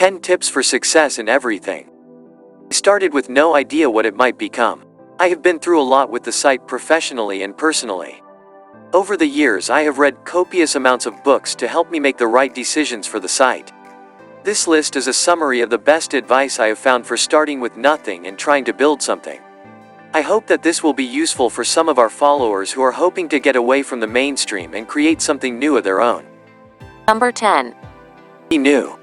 10 tips for success in everything. I started with no idea what it might become. I have been through a lot with the site professionally and personally. Over the years I have read copious amounts of books to help me make the right decisions for the site. This list is a summary of the best advice I have found for starting with nothing and trying to build something. I hope that this will be useful for some of our followers who are hoping to get away from the mainstream and create something new of their own. Number 10. Be new.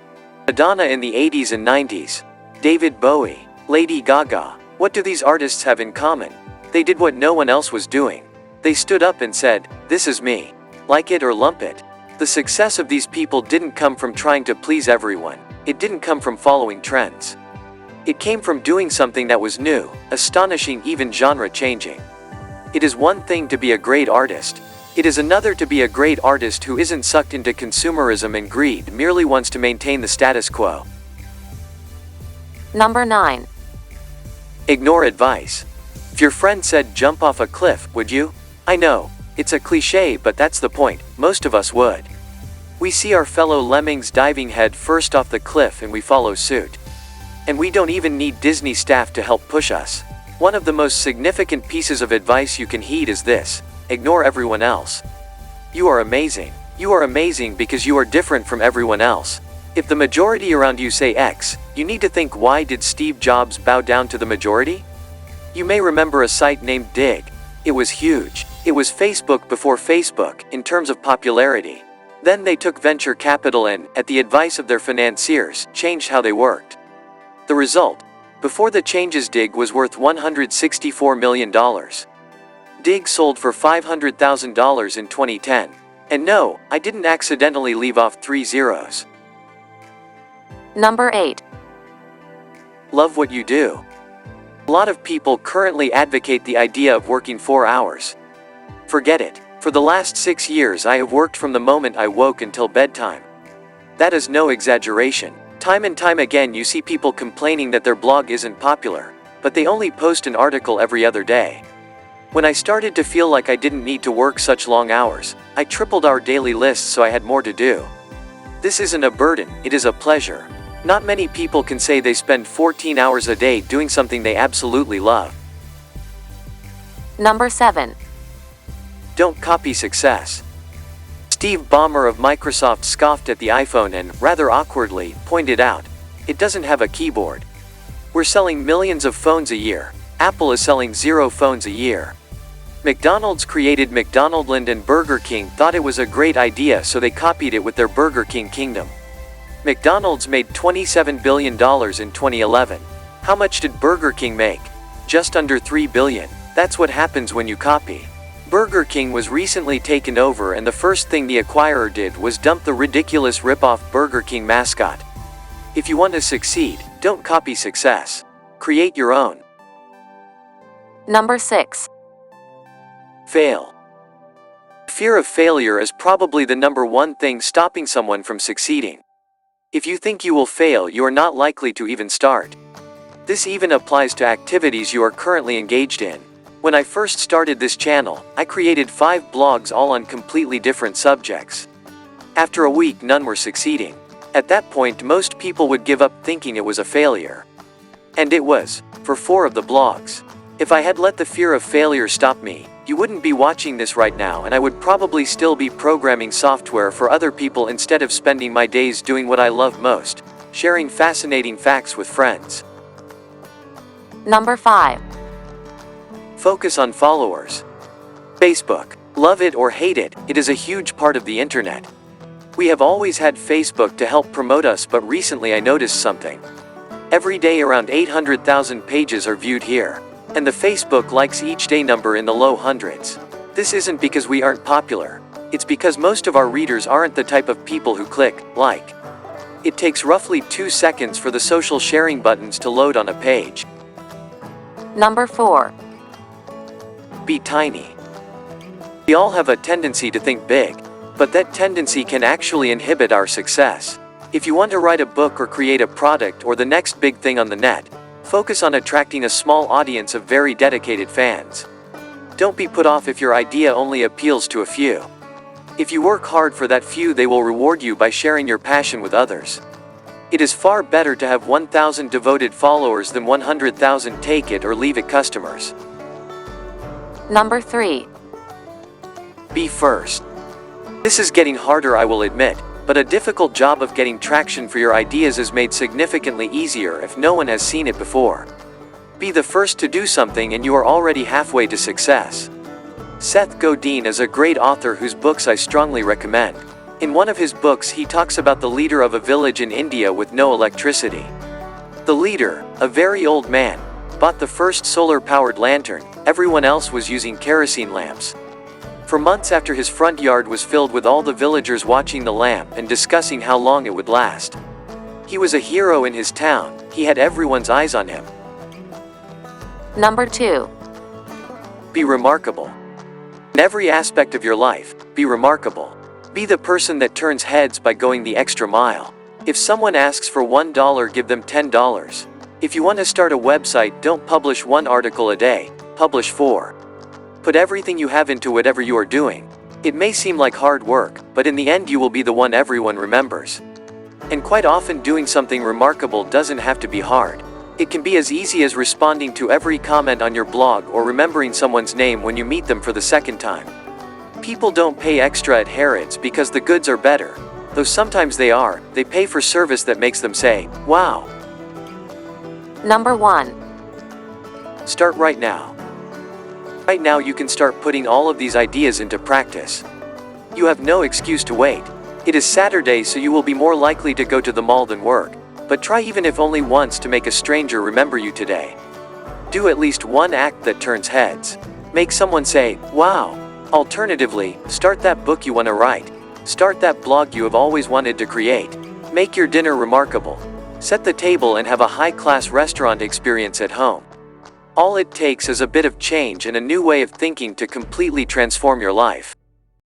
Madonna in the 80s and 90s. David Bowie. Lady Gaga. What do these artists have in common? They did what no one else was doing. They stood up and said, "This is me. Like it or lump it." The success of these people didn't come from trying to please everyone. It didn't come from following trends. It came from doing something that was new, astonishing, even genre-changing. It is one thing to be a great artist. It is another to be a great artist who isn't sucked into consumerism and greed, merely wants to maintain the status quo. Number 9. Ignore advice. If your friend said jump off a cliff, would you? I know, it's a cliche, but that's the point, most of us would. We see our fellow lemmings diving head first off the cliff and we follow suit. And we don't even need Disney staff to help push us. One of the most significant pieces of advice you can heed is this: ignore everyone else. You are amazing. You are amazing because you are different from everyone else. If the majority around you say X, you need to think, why did Steve Jobs bow down to the majority? You may remember a site named Digg. It was huge. It was Facebook before Facebook, in terms of popularity. Then they took venture capital and, at the advice of their financiers, changed how they worked. The result? Before the changes, Digg was worth $164 million. Digg sold for $500,000 in 2010. And no, I didn't accidentally leave off 3 zeros. Number 8. Love what you do. A lot of people currently advocate the idea of working 4 hours. Forget it. For the last 6 years I have worked from the moment I woke until bedtime. That is no exaggeration. Time and time again you see people complaining that their blog isn't popular, but they only post an article every other day. When I started to feel like I didn't need to work such long hours, I tripled our daily list so I had more to do. This isn't a burden, it is a pleasure. Not many people can say they spend 14 hours a day doing something they absolutely love. Number 7. Don't copy success. Steve Ballmer of Microsoft scoffed at the iPhone and, rather awkwardly, pointed out, it doesn't have a keyboard. We're selling millions of phones a year. Apple is selling 0 phones a year. McDonald's created McDonaldland and Burger King thought it was a great idea, so they copied it with their Burger King kingdom. McDonald's made $27 billion in 2011. How much did Burger King make? Just under $3 billion. That's what happens when you copy. Burger King was recently taken over and the first thing the acquirer did was dump the ridiculous rip-off Burger King mascot. If you want to succeed, don't copy success. Create your own. Number 6. Fail. Fear of failure is probably the number one thing stopping someone from succeeding. If you think you will fail, you are not likely to even start. This even applies to activities you are currently engaged in. When I first started this channel, I created 5 blogs all on completely different subjects. After a week, none were succeeding. At that point, most people would give up thinking it was a failure. And it was, for 4 of the blogs. If I had let the fear of failure stop me, you wouldn't be watching this right now, and I would probably still be programming software for other people instead of spending my days doing what I love most, sharing fascinating facts with friends. Number 5. Focus on followers. Facebook. Love it or hate it, it is a huge part of the internet. We have always had Facebook to help promote us, but recently I noticed something. Every day around 800,000 pages are viewed here. And the Facebook likes each day number in the low hundreds. This isn't because we aren't popular. It's because most of our readers aren't the type of people who click like. It takes roughly 2 seconds for the social sharing buttons to load on a page. Number 4. Be tiny. We all have a tendency to think big, but that tendency can actually inhibit our success. If you want to write a book or create a product or the next big thing on the net, focus on attracting a small audience of very dedicated fans. Don't be put off if your idea only appeals to a few. If you work hard for that few, they will reward you by sharing your passion with others. It is far better to have 1,000 devoted followers than 100,000 take it or leave it customers. Number 3. Be first. This is getting harder, I will admit, but a difficult job of getting traction for your ideas is made significantly easier if no one has seen it before. Be the first to do something and you are already halfway to success. Seth Godin is a great author whose books I strongly recommend. In one of his books he talks about the leader of a village in India with no electricity. The leader, a very old man, bought the first solar-powered lantern. Everyone else was using kerosene lamps. For months after, his front yard was filled with all the villagers watching the lamp and discussing how long it would last. He was a hero in his town. He had everyone's eyes on him. Number 2. Be remarkable. In every aspect of your life, be remarkable. Be the person that turns heads by going the extra mile. If someone asks for $1, give them $10. If you want to start a website, don't publish 1 article a day, publish 4. Put everything you have into whatever you are doing. It may seem like hard work, but in the end you will be the one everyone remembers. And quite often doing something remarkable doesn't have to be hard. It can be as easy as responding to every comment on your blog or remembering someone's name when you meet them for the second time. People don't pay extra at Harrods because the goods are better, though sometimes they are. They pay for service that makes them say, wow. Number 1. Start right now. Right now you can start putting all of these ideas into practice. You have no excuse to wait. It is Saturday, so you will be more likely to go to the mall than work, but try even if only once to make a stranger remember you today. Do at least one act that turns heads. Make someone say, wow. Alternatively, start that book you want to write. Start that blog you have always wanted to create. Make your dinner remarkable. Set the table and have a high-class restaurant experience at home. All it takes is a bit of change and a new way of thinking to completely transform your life.